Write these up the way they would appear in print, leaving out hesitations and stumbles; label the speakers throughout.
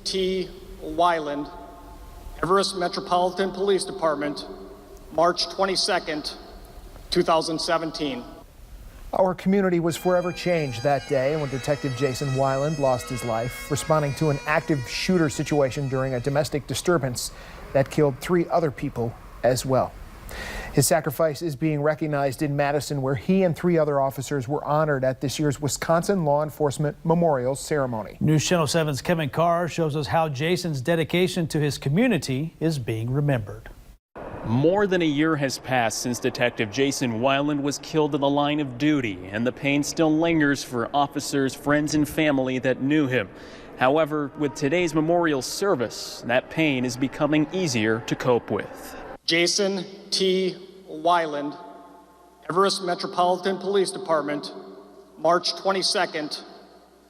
Speaker 1: T. Weiland, Everest Metropolitan Police Department, March 22nd, 2017.
Speaker 2: Our community was forever changed that day when Detective Jason Weiland lost his life, responding to an active shooter situation during a domestic disturbance that killed 3 other people as well. His sacrifice is being recognized in Madison, where he and 3 other officers were honored at this year's Wisconsin Law Enforcement Memorial Ceremony.
Speaker 3: News Channel 7's Kevin Carr shows us how Jason's dedication to his community is being remembered.
Speaker 4: More than a year has passed since Detective Jason Weiland was killed in the line of duty, and the pain still lingers for officers, friends, and family that knew him. However, with today's memorial service, that pain is becoming easier to cope with.
Speaker 1: Jason T. Weiland, Everest Metropolitan Police Department, March 22nd,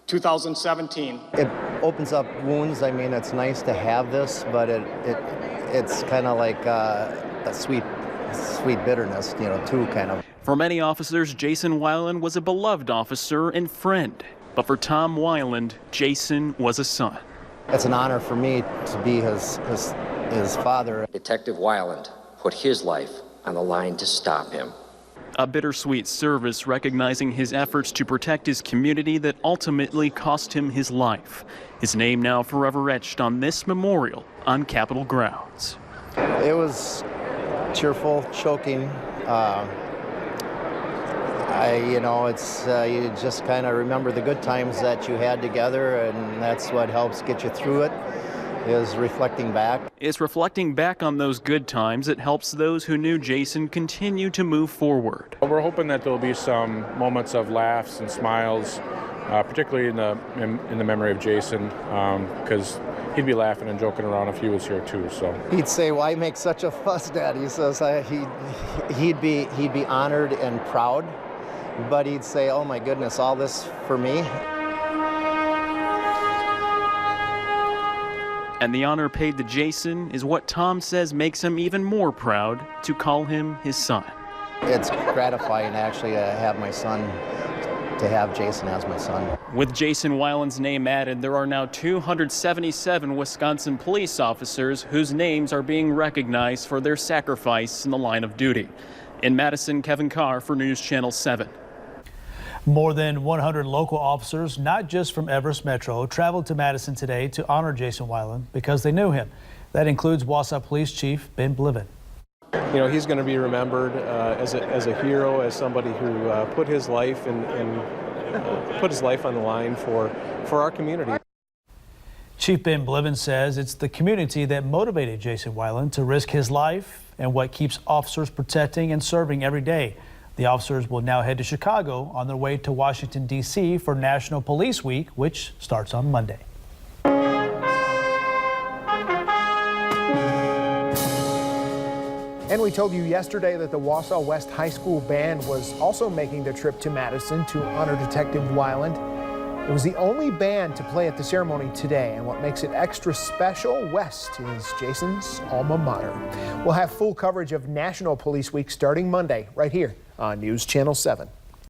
Speaker 1: 2017.
Speaker 5: It opens up wounds. I mean, it's nice to have this, but it's kind of like a sweet bitterness, you know, too, kind of.
Speaker 4: For many officers, Jason Weiland was a beloved officer and friend. But for Tom Weiland, Jason was a son.
Speaker 5: It's an honor for me to be his father.
Speaker 6: Detective Weiland put his life on the line to stop him.
Speaker 4: A bittersweet service recognizing his efforts to protect his community that ultimately cost him his life. His name now forever etched on this memorial on Capitol grounds.
Speaker 5: It was tearful, choking. You just kind of remember the good times that you had together, and that's what helps get you through it, is reflecting back.
Speaker 4: It's reflecting back on those good times that helps those who knew Jason continue to move forward.
Speaker 7: We're hoping that there'll be some moments of laughs and smiles, particularly in the memory of Jason, because he'd be laughing and joking around if he was here too. So
Speaker 5: he'd say, "Why make such a fuss, Dad?" He says he'd be honored and proud, but he'd say, "Oh my goodness, all this for me."
Speaker 4: And the honor paid to Jason is what Tom says makes him even more proud to call him his son.
Speaker 5: It's gratifying actually to have my son, to have Jason as my son.
Speaker 4: With Jason Weiland's name added, there are now 277 Wisconsin police officers whose names are being recognized for their sacrifice in the line of duty. In Madison, Kevin Carr for News Channel 7.
Speaker 3: More than 100 local officers, not just from Everest Metro, traveled to Madison today to honor Jason Weiland because they knew him. That includes Wausau Police Chief Ben Blivin.
Speaker 8: You know, he's going to be remembered as a hero, as somebody who put his life put his life on the line for our community.
Speaker 3: Chief Ben Blivin says it's the community that motivated Jason Weiland to risk his life and what keeps officers protecting and serving every day. The officers will now head to Chicago on their way to Washington, D.C. for National Police Week, which starts on Monday.
Speaker 2: And we told you yesterday that the Wausau West High School Band was also making the trip to Madison to honor Detective Weiland. It was the only band to play at the ceremony today, and what makes it extra special, West is Jason's alma mater. We'll have full coverage of National Police Week starting Monday right here on News Channel 7.